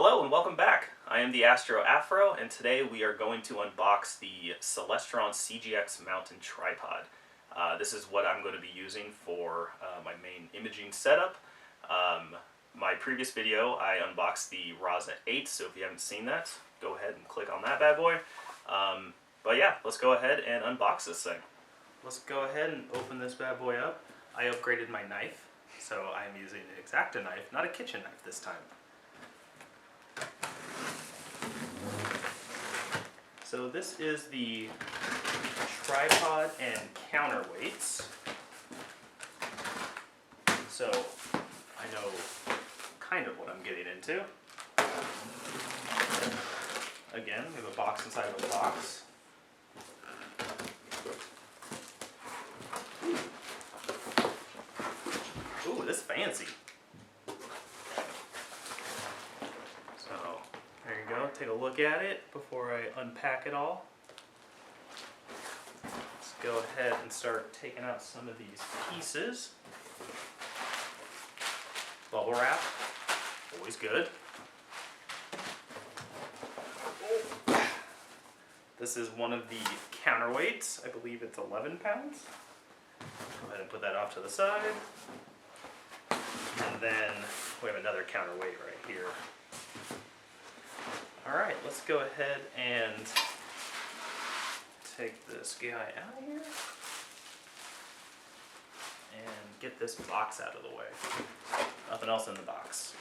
Hello and welcome back. I am TheAstroAfro, and today we are going to unbox the Celestron CGX Mount tripod. This is what I'm going to be using for my main imaging setup. My previous video I unboxed the Raza 8, so if you haven't seen that, go ahead and click on that bad boy. But yeah, let's go ahead and unbox this thing. Let's go ahead and open this bad boy up. I upgraded my knife, so I'm using an X-Acto knife, not a kitchen knife this time. So this is the tripod and counterweights. So I know kind of what I'm getting into. Again, we have a box inside of a box. Ooh, this is fancy. There you go, take a look at it before I unpack it all. Let's go ahead and start taking out some of these pieces. Bubble wrap, always good. This is one of the counterweights. I believe it's 11 pounds. Go ahead and put that off to the side. And then we have another counterweight right here. Alright, let's go ahead and take this guy out of here and get this box out of the way. Nothing else in the box.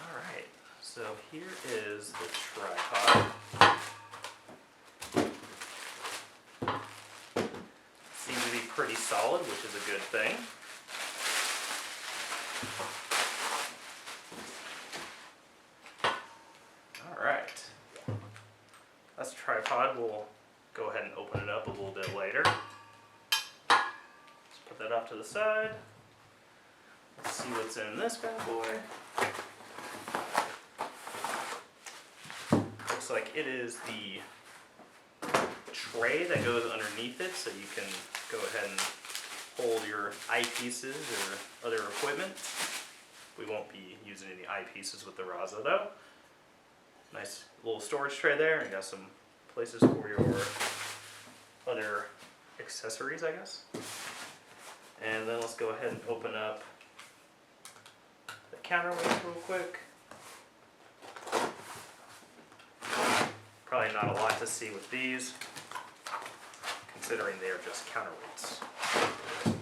Alright, so here is the tripod. Seems to be pretty solid, which is a good thing. Alright, that's tripod. We'll go ahead and open it up a little bit later. Let's put that off to the side. Let's see what's in this bad boy. Looks like it is the tray that goes underneath it, so you can go ahead and hold your eyepieces or other equipment. We won't be using any eyepieces with the Raza though. Nice little storage tray there. You got some places for your other accessories, I guess. And then let's go ahead and open up the counterweights real quick. Probably not a lot to see with these, considering they are just counterweights.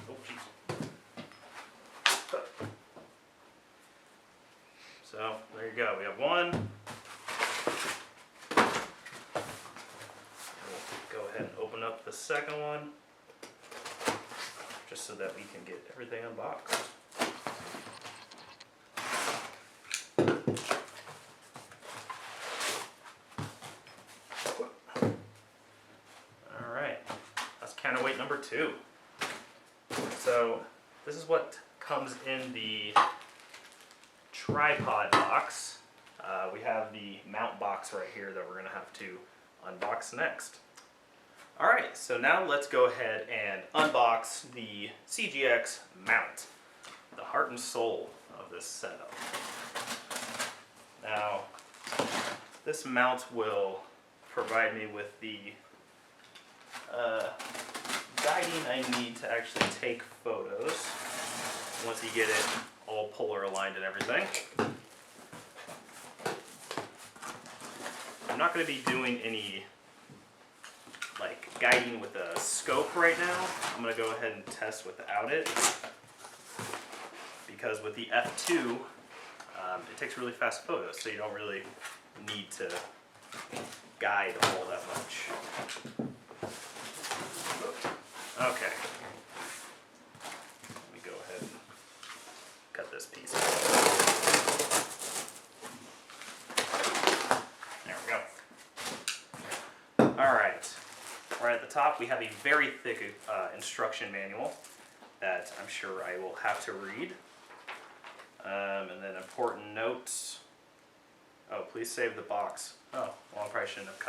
Oh, geez. So there you go. We have one. We'll go ahead and open up the second one, just so that we can get everything unboxed. Alright, that's counterweight number 2. So this is what comes in the tripod box. We have the mount box right here that we're going to have to unbox next. Alright, so now let's go ahead and unbox the CGX Mount, the heart and soul of this setup. Now, this mount will provide me with the guiding I need to actually take photos once you get it all polar aligned and everything. I'm not going to be doing any guiding with a scope right now. I'm going to go ahead and test without it, because with the F2 it takes really fast photos, so you don't really need to guide all that much. Okay, let me go ahead and cut this piece out. There we go. Alright, right at the top we have a very thick instruction manual that I'm sure I will have to read. And then important notes. Oh, please save the box. Oh, well, I probably shouldn't have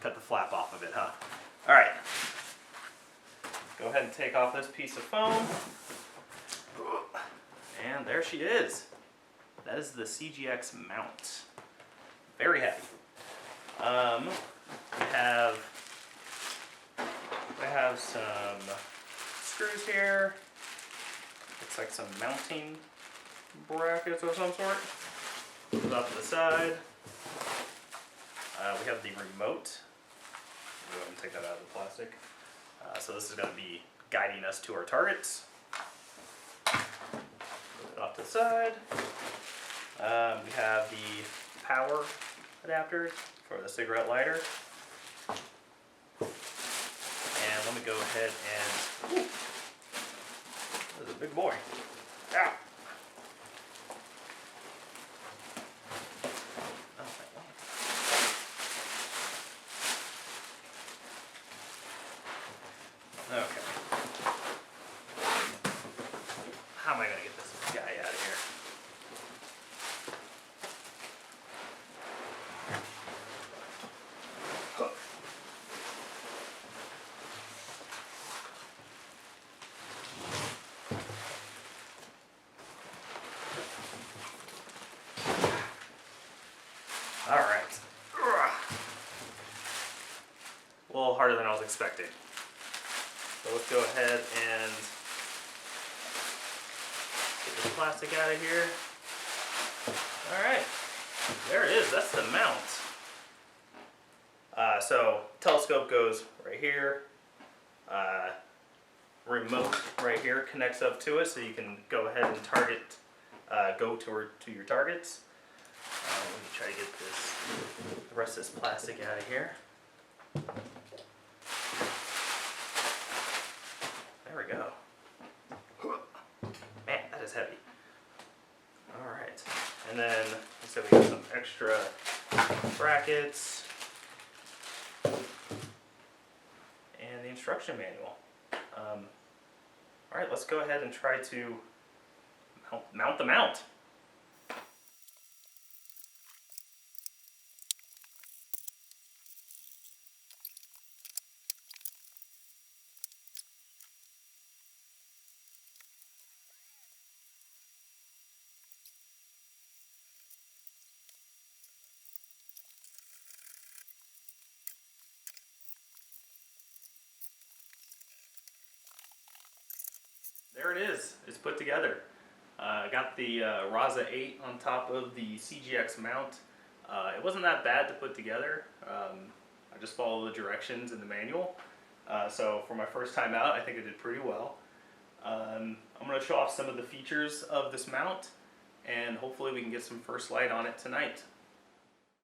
cut the flap off of it, huh? Alright. Go ahead and take off this piece of foam. And there she is. That is the CGX Mount. Very heavy. We have some screws here. Looks like some mounting brackets of some sort. Goes off to the side. We have the remote. Go ahead and take that out of the plastic. So this is going to be guiding us to our targets. Put it off to the side. We have the power adapter for the cigarette lighter. And let me go ahead and... Ooh, this is a big boy. Ow! Okay. How am I going to get this guy out of here? Huh. All right. A little harder than I was expecting. So let's go ahead and get this plastic out of here. Alright, there it is, that's the mount. So telescope goes right here. Remote right here connects up to it so you can go ahead and target, go to your targets. Let me try to get the rest of this plastic out of here. There we go. Man, that is heavy. Alright. And then, looks like we got some extra brackets. And the instruction manual. Alright, let's go ahead and try to mount the mount. There it is. It's put together. I got the Raza 8 on top of the CGX mount. It wasn't that bad to put together. I just followed the directions in the manual. So for my first time out, I think I did pretty well. I'm going to show off some of the features of this mount, and hopefully we can get some first light on it tonight.